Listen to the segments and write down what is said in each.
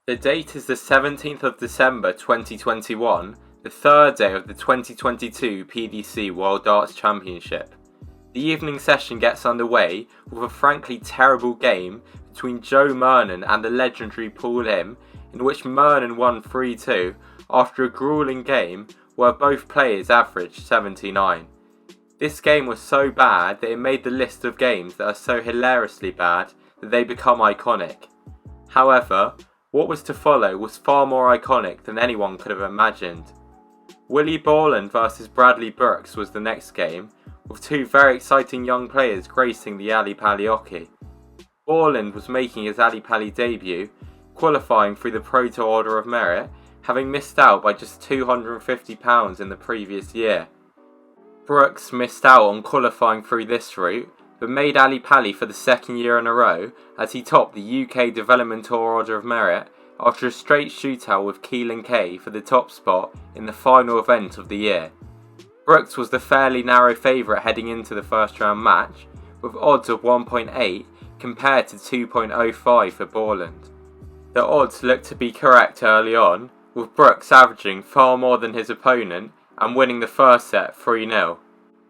The date is the 17th of December 2021, the third day of the 2022 PDC World Darts Championship. The evening session gets underway with a frankly terrible game between Joe Mernon and the legendary Paul Lim, in which Mernon won 3-2 after a grueling game where both players averaged 79. This game was so bad that it made the list of games that are so hilariously bad that they become iconic. However, what was to follow was far more iconic than anyone could have imagined. Willie Borland vs Bradley Brooks was the next game, with two very exciting young players gracing the Ali Pali Oki. Borland was making his Ali Pali debut, qualifying through the Pro Tour Order of Merit, having missed out by just £250 in the previous year. Brooks missed out on qualifying through this route, but made Ali Pali for the second year in a row as he topped the UK Development Tour Order of Merit after a straight shootout with Keelan Kay for the top spot in the final event of the year. Brooks was the fairly narrow favourite heading into the first round match, with odds of 1.8 compared to 2.05 for Borland. The odds looked to be correct early on, with Brooks averaging far more than his opponent and winning the first set 3-0.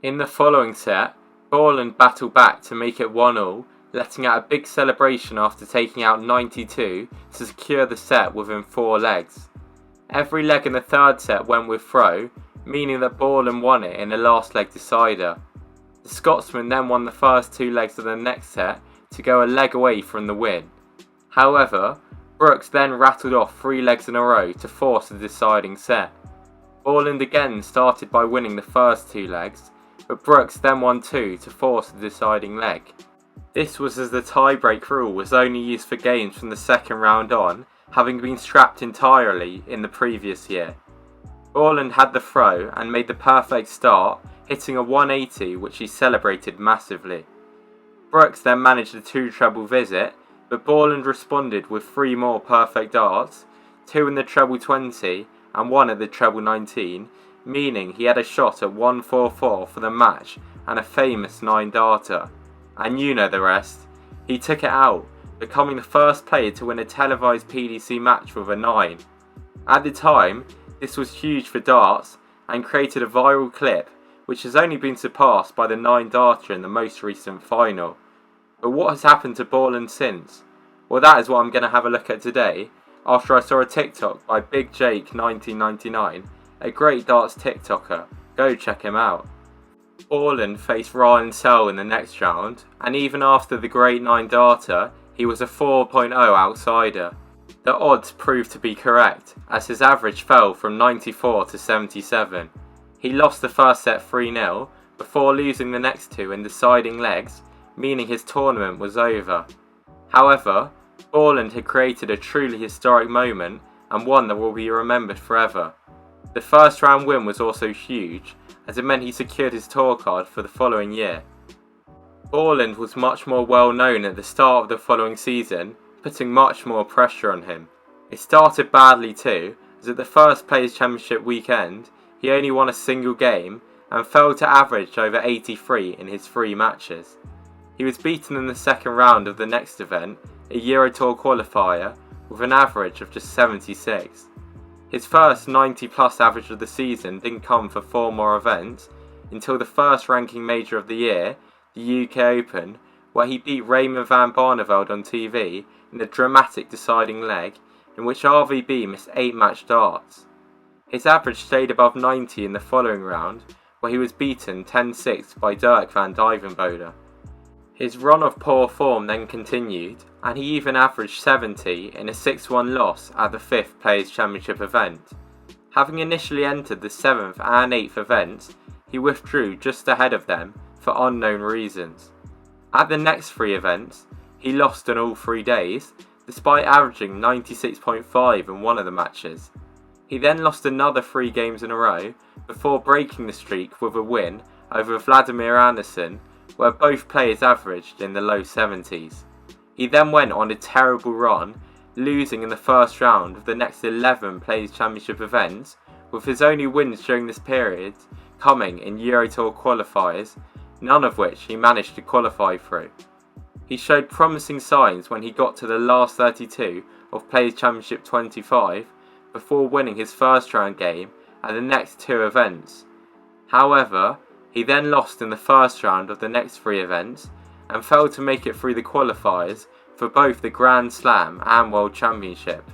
In the following set, Borland battled back to make it 1-1, letting out a big celebration after taking out 92 to secure the set within 4 legs. Every leg in the third set went with throw, meaning that Borland won it in the last leg decider. The Scotsman then won the first 2 legs of the next set to go a leg away from the win. However, Brooks then rattled off 3 legs in a row to force the deciding set. Borland again started by winning the first 2 legs, but Brooks then won 2 to force the deciding leg. This was as the tie-break rule was only used for games from the second round on, having been scrapped entirely in the previous year. Borland had the throw and made the perfect start, hitting a 180 which he celebrated massively. Brooks then managed a 2-treble visit, but Borland responded with 3 more perfect darts, 2 in the treble 20 and 1 at the treble 19, meaning he had a shot at 144 for the match and a famous 9-darter. And you know the rest. He took it out, becoming the first player to win a televised PDC match with a 9. At the time, this was huge for darts and created a viral clip which has only been surpassed by the 9-darter in the most recent final. But what has happened to Borland since? Well, that is what I'm going to have a look at today, after I saw a TikTok by Big Jake 1999, a great darts TikToker. Go check him out. Borland faced Ryan Sell in the next round, and even after the great 9-darter, he was a 4.0 outsider. The odds proved to be correct, as his average fell from 94 to 77. He lost the first set 3-0, before losing the next 2 in deciding legs, meaning his tournament was over. However, Borland had created a truly historic moment, and one that will be remembered forever. The first round win was also huge, as it meant he secured his tour card for the following year. Borland was much more well known at the start of the following season, putting much more pressure on him. It started badly too, as at the first Players' Championship weekend, he only won a single game and fell to average over 83 in his 3 matches. He was beaten in the second round of the next event, a Euro Tour qualifier, with an average of just 76. His first 90+ average of the season didn't come for 4 more events, until the first ranking major of the year, the UK Open, where he beat Raymond van Barneveld on TV in a dramatic deciding leg, in which RVB missed 8 match darts. His average stayed above 90 in the following round, where he was beaten 10-6 by Dirk van Dijvenbode. His run of poor form then continued, and he even averaged 70 in a 6-1 loss at the 5th Players' Championship event. Having initially entered the 7th and 8th events, he withdrew just ahead of them for unknown reasons. At the next 3 events, he lost on all 3 days, despite averaging 96.5 in one of the matches. He then lost another 3 games in a row, before breaking the streak with a win over Vladimir Anderson, where both players averaged in the low 70s. He then went on a terrible run, losing in the first round of the next 11 Players' Championship events, with his only wins during this period coming in Euro Tour qualifiers, none of which he managed to qualify through. He showed promising signs when he got to the last 32 of Players Championship 25 before winning his first round game at the next two events. However, he then lost in the first round of the next three events and failed to make it through the qualifiers for both the Grand Slam and World Championship.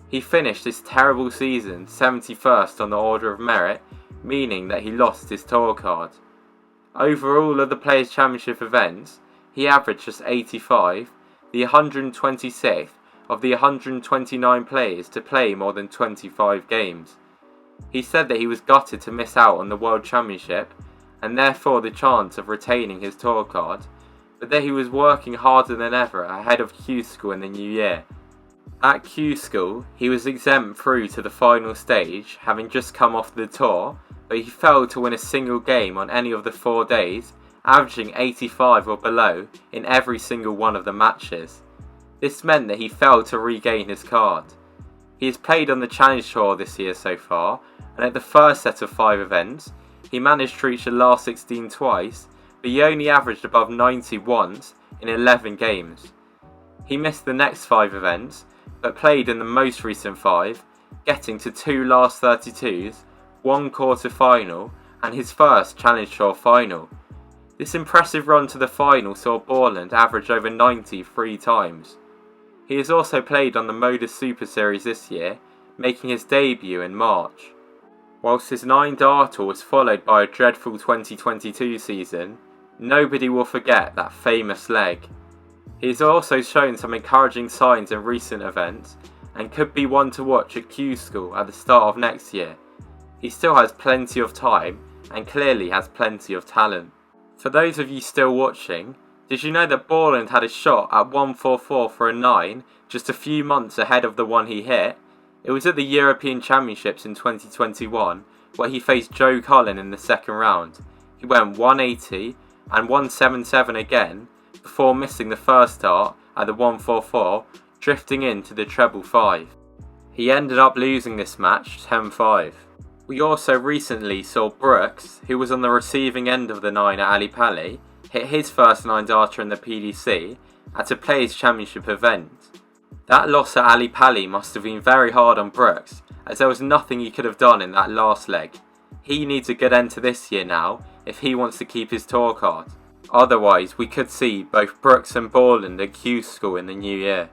He finished his terrible season 71st on the order of merit, meaning that he lost his tour card. Over all of the Players Championship events, he averaged just 85, the 126th of the 129 players to play more than 25 games. He said that he was gutted to miss out on the World Championship and therefore the chance of retaining his tour card, but that he was working harder than ever ahead of Q School in the new year. At Q School, he was exempt through to the final stage, having just come off the tour, but he failed to win a single game on any of the 4 days, averaging 85 or below in every single one of the matches. This meant that he failed to regain his card. He has played on the Challenge Tour this year so far, and at the first set of 5 events, he managed to reach the last 16 twice, but he only averaged above 90 once in 11 games. He missed the next 5 events, but played in the most recent 5, getting to 2 last 32s, 1 quarter final, and his first Challenge Tour final. This impressive run to the final saw Borland average over 90 3 times. He has also played on the Modus Super Series this year, making his debut in March. Whilst his 9-darter was followed by a dreadful 2022 season, nobody will forget that famous leg. He has also shown some encouraging signs in recent events and could be one to watch at Q School at the start of next year. He still has plenty of time and clearly has plenty of talent. For those of you still watching, did you know that Borland had a shot at 144 for a 9 just a few months ahead of the one he hit? It was at the European Championships in 2021 where he faced Joe Cullen in the second round. He went 180 and 177 again before missing the first start at the 144, drifting into the treble 5. He ended up losing this match 10-5. We also recently saw Brooks, who was on the receiving end of the 9 at Ali Pali, hit his first 9-darter in the PDC at a Players Championship event. That loss at Ali Pali must have been very hard on Brooks, as there was nothing he could have done in that last leg. He needs a good end to this year now if he wants to keep his tour card. Otherwise, we could see both Brooks and Borland at Q School in the new year.